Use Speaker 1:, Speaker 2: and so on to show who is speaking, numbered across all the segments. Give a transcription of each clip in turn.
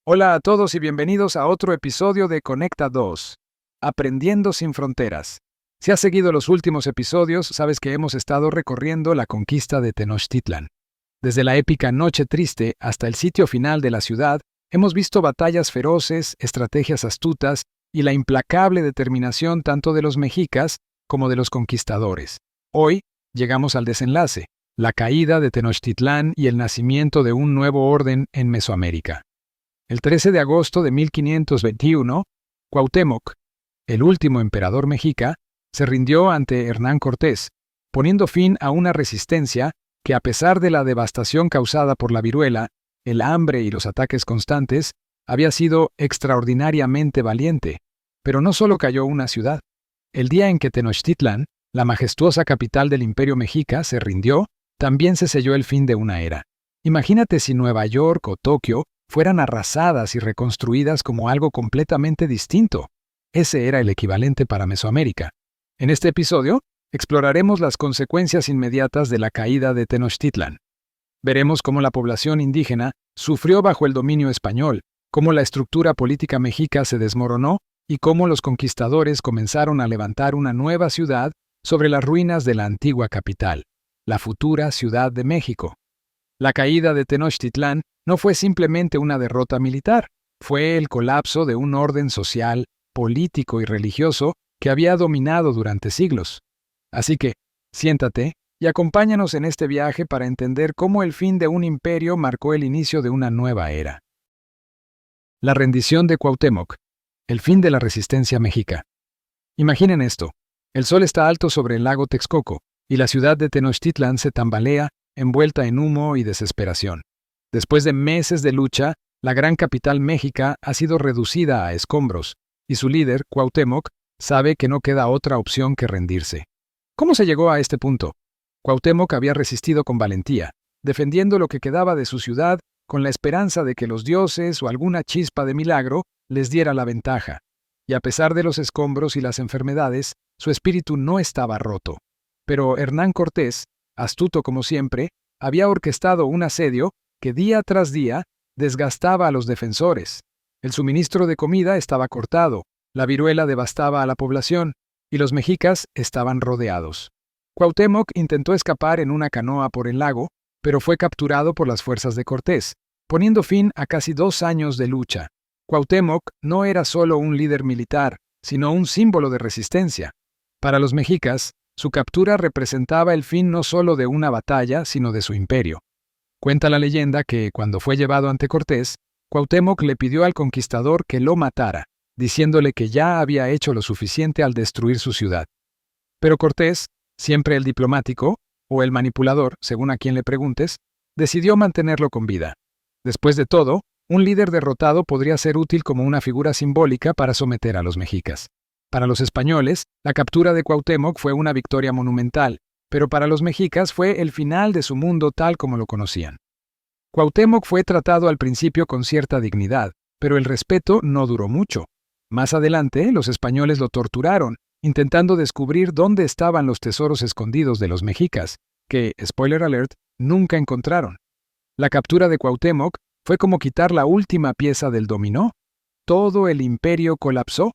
Speaker 1: Hola a todos y bienvenidos a otro episodio de Conecta 2, Aprendiendo sin Fronteras. Si has seguido los últimos episodios, sabes que hemos estado recorriendo la conquista de Tenochtitlan. Desde la épica Noche Triste hasta el sitio final de la ciudad, hemos visto batallas feroces, estrategias astutas y la implacable determinación tanto de los mexicas como de los conquistadores. Hoy llegamos al desenlace, la caída de Tenochtitlán y el nacimiento de un nuevo orden en Mesoamérica. El 13 de agosto de 1521, Cuauhtémoc, el último emperador mexica, se rindió ante Hernán Cortés, poniendo fin a una resistencia que, a pesar de la devastación causada por la viruela, el hambre y los ataques constantes, había sido extraordinariamente valiente. Pero no solo cayó una ciudad. El día en que Tenochtitlan, la majestuosa capital del Imperio Mexica, se rindió, también se selló el fin de una era. Imagínate si Nueva York o Tokio fueran arrasadas y reconstruidas como algo completamente distinto. Ese era el equivalente para Mesoamérica. En este episodio, exploraremos las consecuencias inmediatas de la caída de Tenochtitlan. Veremos cómo la población indígena sufrió bajo el dominio español, cómo la estructura política mexica se desmoronó y cómo los conquistadores comenzaron a levantar una nueva ciudad sobre las ruinas de la antigua capital, la futura Ciudad de México. La caída de Tenochtitlán no fue simplemente una derrota militar, fue el colapso de un orden social, político y religioso que había dominado durante siglos. Así que, siéntate y acompáñanos en este viaje para entender cómo el fin de un imperio marcó el inicio de una nueva era. La rendición de Cuauhtémoc, el fin de la resistencia mexica. Imaginen esto, el sol está alto sobre el lago Texcoco, y la ciudad de Tenochtitlan se tambalea, envuelta en humo y desesperación. Después de meses de lucha, la gran capital mexica ha sido reducida a escombros, y su líder, Cuauhtémoc, sabe que no queda otra opción que rendirse. ¿Cómo se llegó a este punto? Cuauhtémoc había resistido con valentía, defendiendo lo que quedaba de su ciudad con la esperanza de que los dioses o alguna chispa de milagro les diera la ventaja. Y a pesar de los escombros y las enfermedades, su espíritu no estaba roto. Pero Hernán Cortés, astuto como siempre, había orquestado un asedio que día tras día desgastaba a los defensores. El suministro de comida estaba cortado, la viruela devastaba a la población, y los mexicas estaban rodeados. Cuauhtémoc intentó escapar en una canoa por el lago, pero fue capturado por las fuerzas de Cortés, poniendo fin a casi 2 años de lucha. Cuauhtémoc no era solo un líder militar, sino un símbolo de resistencia. Para los mexicas, su captura representaba el fin no solo de una batalla, sino de su imperio. Cuenta la leyenda que, cuando fue llevado ante Cortés, Cuauhtémoc le pidió al conquistador que lo matara, diciéndole que ya había hecho lo suficiente al destruir su ciudad. Pero Cortés, siempre el diplomático, o el manipulador, según a quien le preguntes, decidió mantenerlo con vida. Después de todo, un líder derrotado podría ser útil como una figura simbólica para someter a los mexicas. Para los españoles, la captura de Cuauhtémoc fue una victoria monumental, pero para los mexicas fue el final de su mundo tal como lo conocían. Cuauhtémoc fue tratado al principio con cierta dignidad, pero el respeto no duró mucho. Más adelante, los españoles lo torturaron, intentando descubrir dónde estaban los tesoros escondidos de los mexicas, que, spoiler alert, nunca encontraron. La captura de Cuauhtémoc fue como quitar la última pieza del dominó. Todo el imperio colapsó.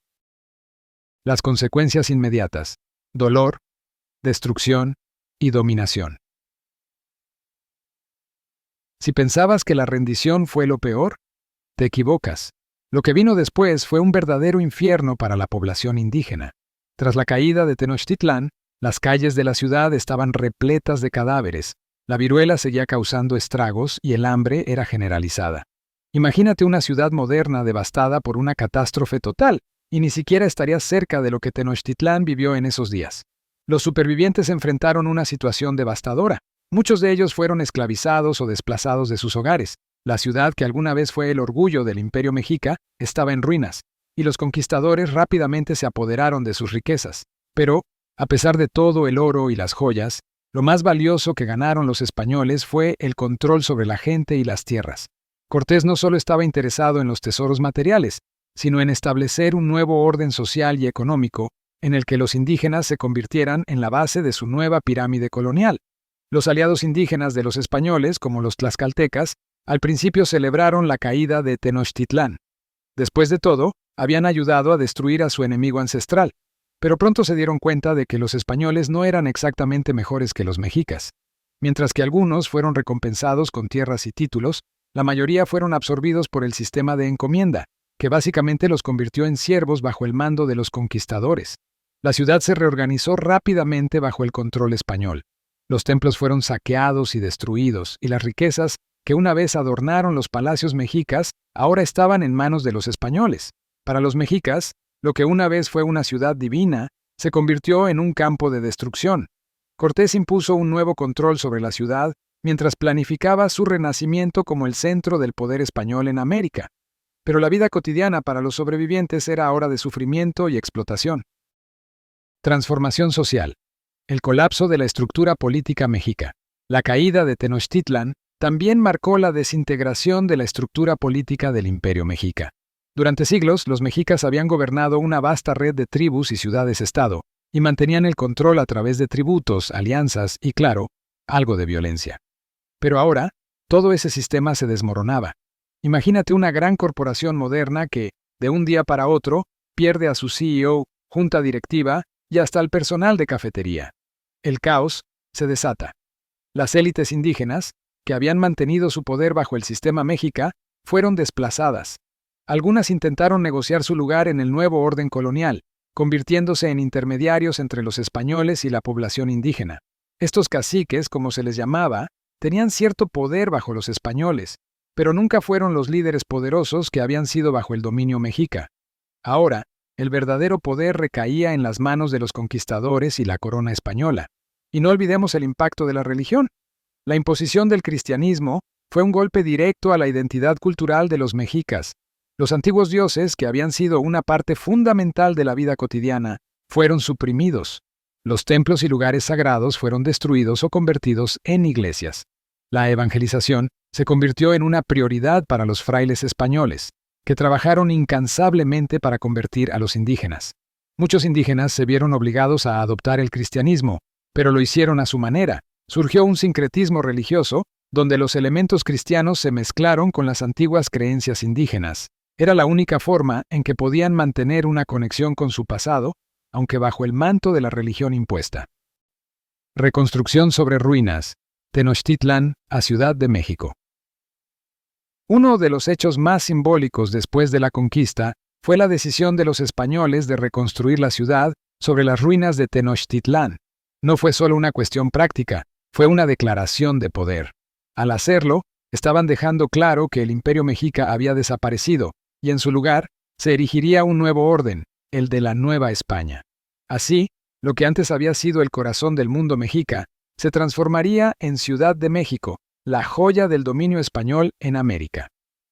Speaker 1: Las consecuencias inmediatas: dolor, destrucción y dominación. Si pensabas que la rendición fue lo peor, te equivocas. Lo que vino después fue un verdadero infierno para la población indígena. Tras la caída de Tenochtitlán, las calles de la ciudad estaban repletas de cadáveres, la viruela seguía causando estragos y el hambre era generalizada. Imagínate una ciudad moderna devastada por una catástrofe total, y ni siquiera estarías cerca de lo que Tenochtitlán vivió en esos días. Los supervivientes enfrentaron una situación devastadora. Muchos de ellos fueron esclavizados o desplazados de sus hogares. La ciudad, que alguna vez fue el orgullo del Imperio Mexica, estaba en ruinas, y los conquistadores rápidamente se apoderaron de sus riquezas. Pero, a pesar de todo el oro y las joyas, lo más valioso que ganaron los españoles fue el control sobre la gente y las tierras. Cortés no solo estaba interesado en los tesoros materiales, sino en establecer un nuevo orden social y económico en el que los indígenas se convirtieran en la base de su nueva pirámide colonial. Los aliados indígenas de los españoles, como los tlaxcaltecas, Al principio celebraron la caída de Tenochtitlán. Después de todo, habían ayudado a destruir a su enemigo ancestral, pero pronto se dieron cuenta de que los españoles no eran exactamente mejores que los mexicas. Mientras que algunos fueron recompensados con tierras y títulos, la mayoría fueron absorbidos por el sistema de encomienda, que básicamente los convirtió en siervos bajo el mando de los conquistadores. La ciudad se reorganizó rápidamente bajo el control español. Los templos fueron saqueados y destruidos, y las riquezas que una vez adornaron los palacios mexicas ahora estaban en manos de los españoles. Para los mexicas, lo que una vez fue una ciudad divina se convirtió en un campo de destrucción. Cortés impuso un nuevo control sobre la ciudad mientras planificaba su renacimiento como el centro del poder español en América. Pero la vida cotidiana para los sobrevivientes era ahora de sufrimiento y explotación. Transformación social. El colapso de la estructura política mexica. La caída de Tenochtitlan también marcó la desintegración de la estructura política del Imperio Mexica. Durante siglos, los mexicas habían gobernado una vasta red de tribus y ciudades-estado, y mantenían el control a través de tributos, alianzas y, claro, algo de violencia. Pero ahora, todo ese sistema se desmoronaba. Imagínate una gran corporación moderna que, de un día para otro, pierde a su CEO, junta directiva y hasta al personal de cafetería. El caos se desata. Las élites indígenas, que habían mantenido su poder bajo el sistema mexica, fueron desplazadas. Algunas intentaron negociar su lugar en el nuevo orden colonial, convirtiéndose en intermediarios entre los españoles y la población indígena. Estos caciques, como se les llamaba, tenían cierto poder bajo los españoles, pero nunca fueron los líderes poderosos que habían sido bajo el dominio mexica. Ahora, el verdadero poder recaía en las manos de los conquistadores y la corona española. Y no olvidemos el impacto de la religión. La imposición del cristianismo fue un golpe directo a la identidad cultural de los mexicas. Los antiguos dioses, que habían sido una parte fundamental de la vida cotidiana, fueron suprimidos. Los templos y lugares sagrados fueron destruidos o convertidos en iglesias. La evangelización se convirtió en una prioridad para los frailes españoles, que trabajaron incansablemente para convertir a los indígenas. Muchos indígenas se vieron obligados a adoptar el cristianismo, pero lo hicieron a su manera. Surgió un sincretismo religioso, donde los elementos cristianos se mezclaron con las antiguas creencias indígenas. Era la única forma en que podían mantener una conexión con su pasado, aunque bajo el manto de la religión impuesta. Reconstrucción sobre ruinas. Tenochtitlan a Ciudad de México. Uno de los hechos más simbólicos después de la conquista fue la decisión de los españoles de reconstruir la ciudad sobre las ruinas de Tenochtitlan. No fue solo una cuestión práctica, fue una declaración de poder. Al hacerlo, estaban dejando claro que el Imperio Mexica había desaparecido, y en su lugar se erigiría un nuevo orden, el de la Nueva España. Así, lo que antes había sido el corazón del mundo mexica, se transformaría en Ciudad de México, la joya del dominio español en América.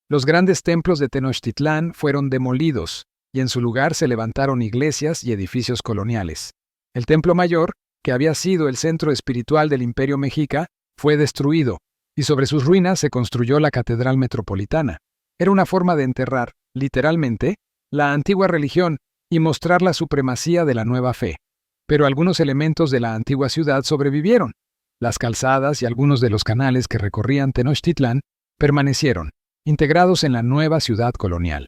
Speaker 1: Los grandes templos de Tenochtitlan fueron demolidos, y en su lugar se levantaron iglesias y edificios coloniales. El Templo Mayor, que había sido el centro espiritual del Imperio Mexica, fue destruido, y sobre sus ruinas se construyó la Catedral Metropolitana. Era una forma de enterrar, literalmente, la antigua religión y mostrar la supremacía de la nueva fe. Pero algunos elementos de la antigua ciudad sobrevivieron. Las calzadas y algunos de los canales que recorrían Tenochtitlan permanecieron, integrados en la nueva ciudad colonial.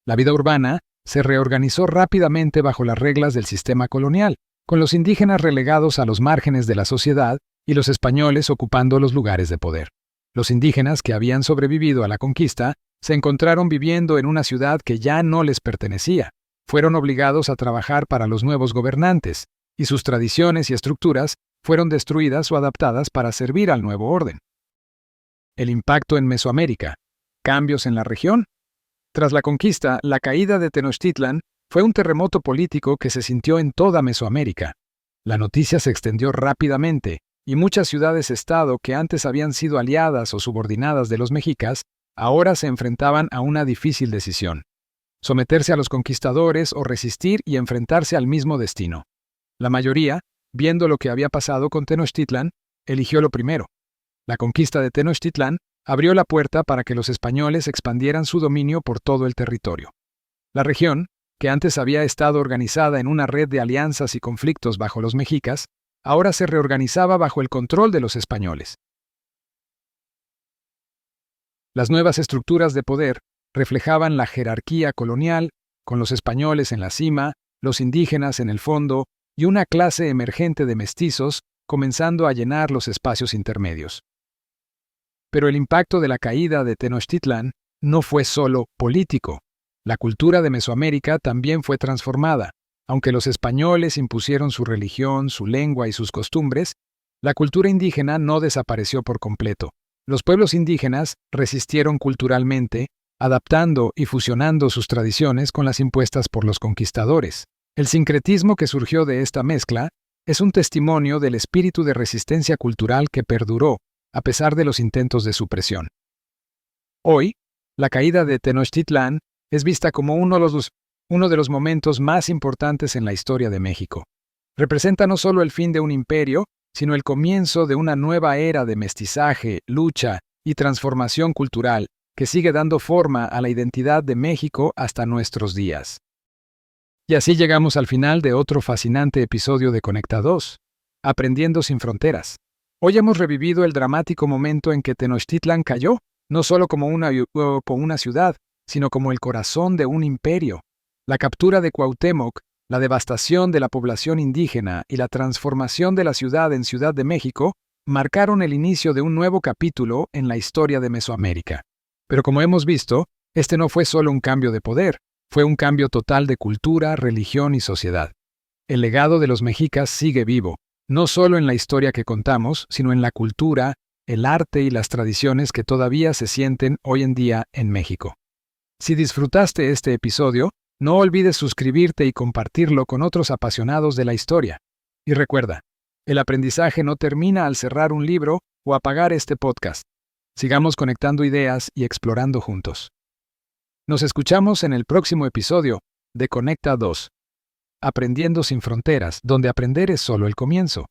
Speaker 1: La vida urbana se reorganizó rápidamente bajo las reglas del sistema colonial, con los indígenas relegados a los márgenes de la sociedad y los españoles ocupando los lugares de poder. Los indígenas que habían sobrevivido a la conquista se encontraron viviendo en una ciudad que ya no les pertenecía. Fueron obligados a trabajar para los nuevos gobernantes, y sus tradiciones y estructuras fueron destruidas o adaptadas para servir al nuevo orden. El impacto en Mesoamérica. Cambios en la región. Tras la conquista, la caída de Tenochtitlan fue un terremoto político que se sintió en toda Mesoamérica. La noticia se extendió rápidamente, y muchas ciudades-estado que antes habían sido aliadas o subordinadas de los mexicas, ahora se enfrentaban a una difícil decisión: someterse a los conquistadores o resistir y enfrentarse al mismo destino. La mayoría, viendo lo que había pasado con Tenochtitlan, eligió lo primero. La conquista de Tenochtitlan abrió la puerta para que los españoles expandieran su dominio por todo el territorio. La región, que antes había estado organizada en una red de alianzas y conflictos bajo los mexicas, ahora se reorganizaba bajo el control de los españoles. Las nuevas estructuras de poder reflejaban la jerarquía colonial, con los españoles en la cima, los indígenas en el fondo y una clase emergente de mestizos comenzando a llenar los espacios intermedios. Pero el impacto de la caída de Tenochtitlan no fue solo político. La cultura de Mesoamérica también fue transformada. Aunque los españoles impusieron su religión, su lengua y sus costumbres, la cultura indígena no desapareció por completo. Los pueblos indígenas resistieron culturalmente, adaptando y fusionando sus tradiciones con las impuestas por los conquistadores. El sincretismo que surgió de esta mezcla es un testimonio del espíritu de resistencia cultural que perduró, a pesar de los intentos de supresión. Hoy, la caída de Tenochtitlan es vista como uno de los momentos más importantes en la historia de México. Representa no solo el fin de un imperio, sino el comienzo de una nueva era de mestizaje, lucha y transformación cultural que sigue dando forma a la identidad de México hasta nuestros días. Y así llegamos al final de otro fascinante episodio de Conecta 2, Aprendiendo sin Fronteras. Hoy hemos revivido el dramático momento en que Tenochtitlan cayó, no solo como una ciudad, sino como el corazón de un imperio. La captura de Cuauhtémoc, la devastación de la población indígena y la transformación de la ciudad en Ciudad de México marcaron el inicio de un nuevo capítulo en la historia de Mesoamérica. Pero como hemos visto, este no fue solo un cambio de poder, fue un cambio total de cultura, religión y sociedad. El legado de los mexicas sigue vivo, no solo en la historia que contamos, sino en la cultura, el arte y las tradiciones que todavía se sienten hoy en día en México. Si disfrutaste este episodio, no olvides suscribirte y compartirlo con otros apasionados de la historia. Y recuerda, el aprendizaje no termina al cerrar un libro o apagar este podcast. Sigamos conectando ideas y explorando juntos. Nos escuchamos en el próximo episodio de Conecta 2, Aprendiendo sin Fronteras, donde aprender es solo el comienzo.